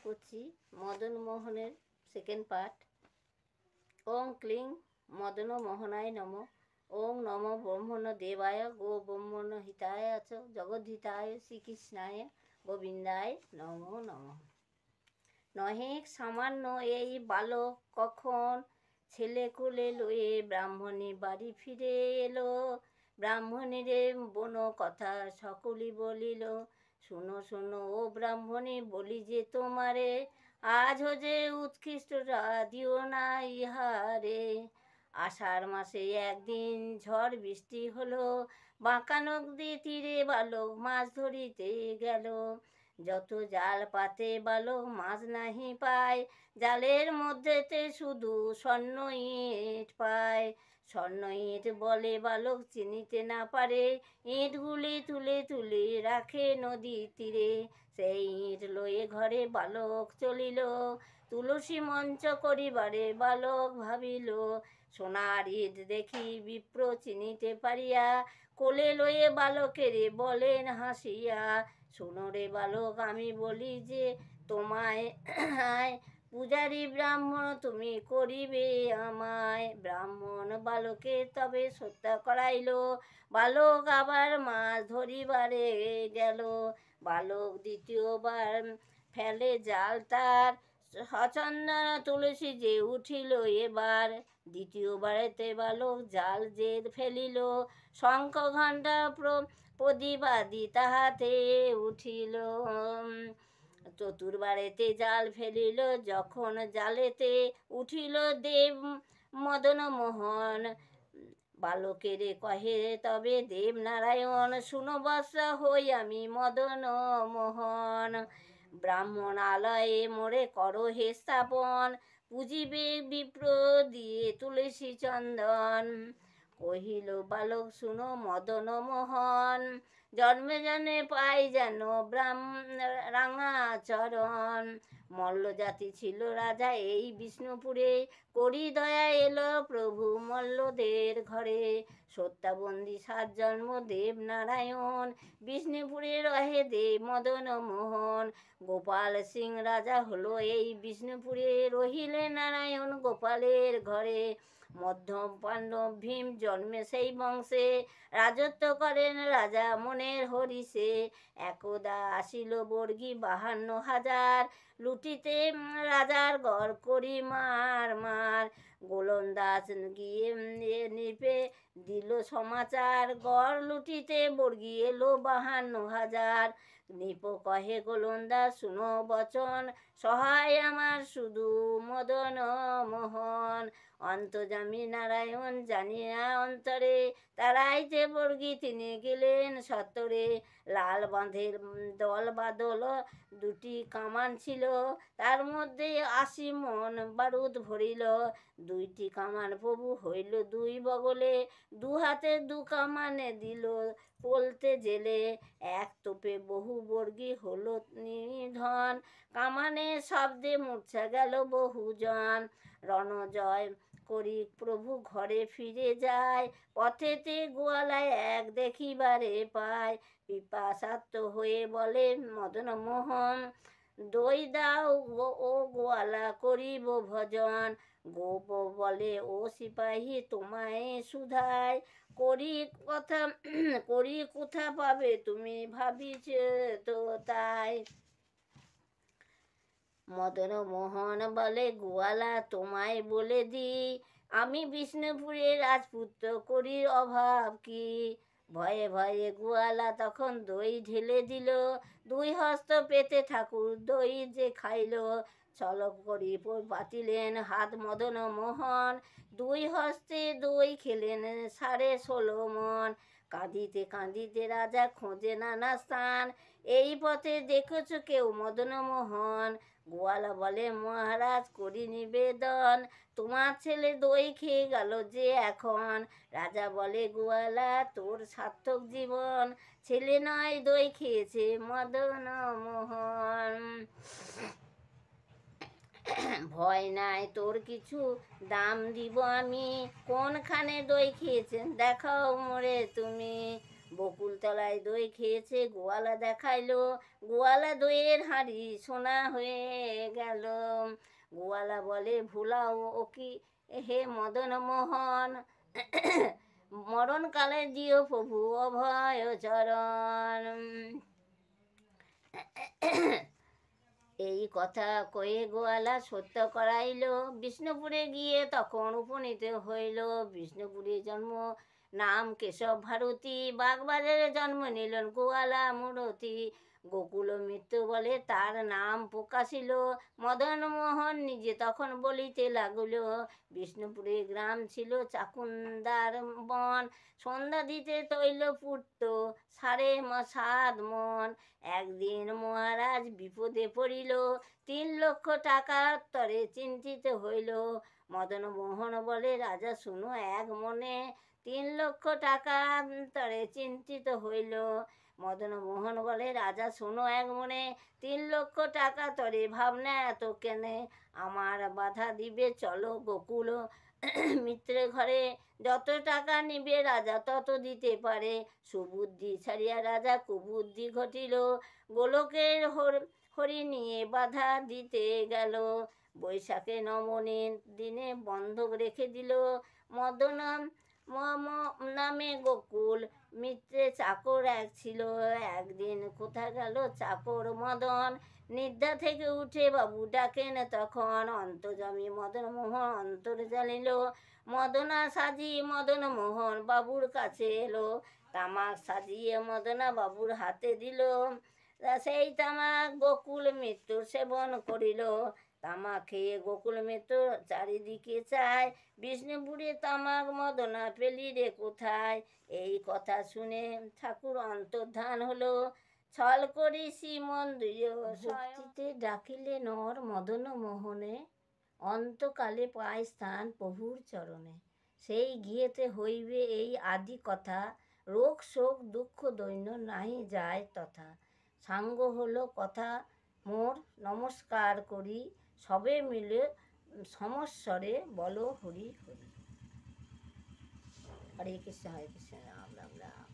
করছি মদন মোহনের second part. ওং ক্লিং মদন মোহনায় নম। ওং নম ব্রহ্মণ দেবায় গো ব্রহ্মণ হিতায় আচ জগদ্ধিতায় শ্রীকৃষ্ণায় গোবিন্দায় নমো নমঃ। নহে সামান্য এই বালক কখন ছেলে কোলে লয়ে ব্রাহ্মণী বাড়ি ফিরে এলো। ব্রাহ্মণীরে বন কথা সকলি বলিল, শোনো শোনো ও ব্রাহ্মণী বলি যে তোমারে, আজ যে উৎকৃষ্টরা দিও না ইহারে। আষাঢ় মাসে একদিন ঝড় বৃষ্টি হলো, বাঁকা নদী তীরে বালক মাছ ধরিতে গেল। যত জাল পাতে বালক মাছ নাহি পায়, জালের মধ্যেতে শুধু স্বর্ণ ইট পায়। স্বর্ণ ইট বলে বালক চিনিতে না পারে, ইটগুলি তুলে তুলে রাখে নদীর তীরে। সেই ইট লয়ে ঘরে বালক চলিল, তুলসী মঞ্চ করিবারে বালক ভাবিল। সোনার ইট দেখি বিপ্র চিনিতে পারিয়া, কোলে লয়ে বালকেরে বলেন হাসিয়া, শোনো রে বালক আমি বলি যে তোমায়, পূজারী ব্রাহ্মণ তুমি করিবে আমায়। ব্রাহ্মণ বালকে তবে হত্যা করাইল, বালক আবার মাছ ধরিবারে গেল। বালক দ্বিতীয়বার ফেলে জাল তার, সচন্দন তুলসী যে উঠিল এবার। দ্বিতীয়বারেতে বালক জাল যে ফেলিল, শঙ্খ ঘণ্টা প্রদীপাদি তাহাতে উঠিল। চতুর্বারেতে জাল ফেলিল, যখন জালেতে উঠিল দেব মদন মোহন। বালকেরে কহে তবে দেব নারায়ণ, শুনো বৎসা হই আমি মদন মোহন। ব্রাহ্মণ আলয়ে মোরে করো হে স্থাপন, পুজিবে বিপ্র দিয়ে তুলসী চন্দন। কহিল বালক শুনো মদন মোহন, জন্মে জন্মে পাই যেন রাঙা চরণ। মল্ল জাতি ছিল রাজা এই বিষ্ণুপুরে, করি দয়া এলো প্রভু মল্লদের ঘরে। সত্যাবন্দী 7 জন্ম দেব নারায়ণ, বিষ্ণুপুরে রহে দেব মদন মোহন। গোপাল সিং রাজা হলো এই বিষ্ণুপুরে, রহিলে নারায়ণ গোপালের ঘরে। মধ্যম পাণ্ডব ভীম জন্মে সেই বংশে, রাজত্ব করেন রাজা মনের হরিষে। একদা আসিল বর্গী 52,000, লুটিতে রাজার গড় করি মার মার। গোলন্দাজ গিয়ে নিপে দিল সমাচার, গড় লুটিতে বর্গী এলো 52,000। নিপ কহে গোলন্দাজ শুনো বচন, সহায় আমার শুধু মদন মোহন। অন্তর্যামী নারায়ণ জানিয়া অন্তরে, তারাইতে বর্গী তিনি গেলেন সত্তরে। লাল বাঁধের দল বাদল 2টি কামান ছিল, তার মধ্যে 80 মণ বারুদ ভরিল। 2টি কামান প্রভু হইল 2 বগলে, 2 হাতে 2 কামানে দিল পলতে জেলে। এক তোপে বহু বর্গী হলো নিধন, কামানের শব্দে মূর্ছা গেল বহুজন। রণজয় করি প্রভু ঘরে ফিরে যায়, পথেতে গোয়ালায় এক দেখিবারে পায়। পিপাসার্ত হয়ে বলে মদন মোহন, দই দাও ও গোয়ালা করিব ভজন। গোপ বলে ও সিপাহী তোমায় সুধায়, করি কথা করি কোথা পাবে তুমি ভাবিছ তো তাই। মদন মোহন বলে গোয়ালা তোমায় বলে দি, আমি বিষ্ণুপুরের রাজপুত্র করির অভাব কি। ভয়ে ভয়ে গোয়ালা তখন দই ঢেলে দিল, 2 হস্ত পেতে ঠাকুর দই যে খাইল। চলক করি পাতিলেন হাত মদন মোহন, 2 হস্তে দই খেলেন 16.5 মণ। কাঁদিতে কাঁদিতে রাজা খোঁজে নানা স্থান, এই পথে দেখেছ কেউ মদন মোহন। গোয়ালা বলে মহারাজ করি নিবেদন, তোমার ছেলে দই খেয়ে গেল যে এখন। রাজা বলে গোয়ালা তোর সার্থক জীবন, ছেলে নয় দই খেয়েছে মদন মোহন। ভয় নাই তোর কিছু দাম দিব আমি, কোনখানে দই খেয়েছেন দেখাও মোরে তুমি। বকুলতলায় দই খেয়েছে, গোয়ালা দেখাইলো, গোয়ালা দইয়ের হাঁড়ি সোনা হয়ে গেল। গোয়ালা বলে ভুলাও ও কি হে মদন মোহন, মরণকালে দিও প্রভু অভয় চরণ। এই কথা কয়ে গোয়ালা সত্য করাইল, বিষ্ণুপুরে গিয়ে তখন উপনীত হইল। বিষ্ণুপুরে জন্ম, নাম কেশব ভারতী, বাগবাজারে জন্ম নিলেন গোয়ালা মূরতি। গোকুল মিত্র বলে তার নাম প্রকাশিল, মদন মোহন নিজে তখন বলিতে লাগল। বিষ্ণুপুরে গ্রাম ছিল চাকুন্দার বন, সন্ধ্যা দিতে তৈল পুড়ত 7.5 মন। একদিন মহারাজ বিপদে পড়িল, 3 লক্ষ টাকার তরে চিন্তিত হইল। মদন মোহন বলে রাজা শুনো এক মনে, 3 লক্ষ টাকা তরে চিন্তিত হইল। মদন মোহন বলে রাজা শোনো এক মনে, 3 লক্ষ টাকা তরে ভাবনা এত কেনে, আমার বাধা দিবে চলো গোকুল মিত্রের ঘরে, যত টাকা নিবে রাজা তত দিতে পারে। সুবুদ্ধি ছাড়িয়া রাজা কুবুদ্ধি ঘটিল, গোলকের হরি নিয়ে বাধা দিতে গেল। বৈশাখে নবমীর দিনে বন্ধক রেখে দিল মদন নামে গোকুল মিত্রে চাকর এক ছিল। একদিন কোথা গেল চাকর মদন, নিদ্রা থেকে উঠে বাবু ডাকেন তখন, অন্তর্যামী মদন মোহন অন্তর জানিল, মদনা সাজি মদন মোহন বাবুর কাছে এলো। তামাক সাজিয়ে মদনা বাবুর হাতে দিল, সেই তামাক গোকুল মিত্র সেবন করিল। তামাক খেয়ে গোকুল মিত্র চারিদিকে চায়, বিষ্ণুপুরে তামাক মদনা পেলি রে কোথায়। এই কথা শুনে ঠাকুর অন্তর্ধান হলো, ছল করি শ্রীমন্দির ভক্তিতে ডাকিলে নর মদন মোহনে, অন্তকালে পায় স্থান প্রভুর চরণে। সেই গিয়েতে হইবে এই আদি কথা, রোগ শোক দুঃখ দৈন্য নাহি যায় তথা। সাঙ্গ হলো কথা মোর নমস্কার করি, সবে মিলে সমস্বরে বলো হরি হরি। হরে কৃষ্ণ রাম রাম রাম।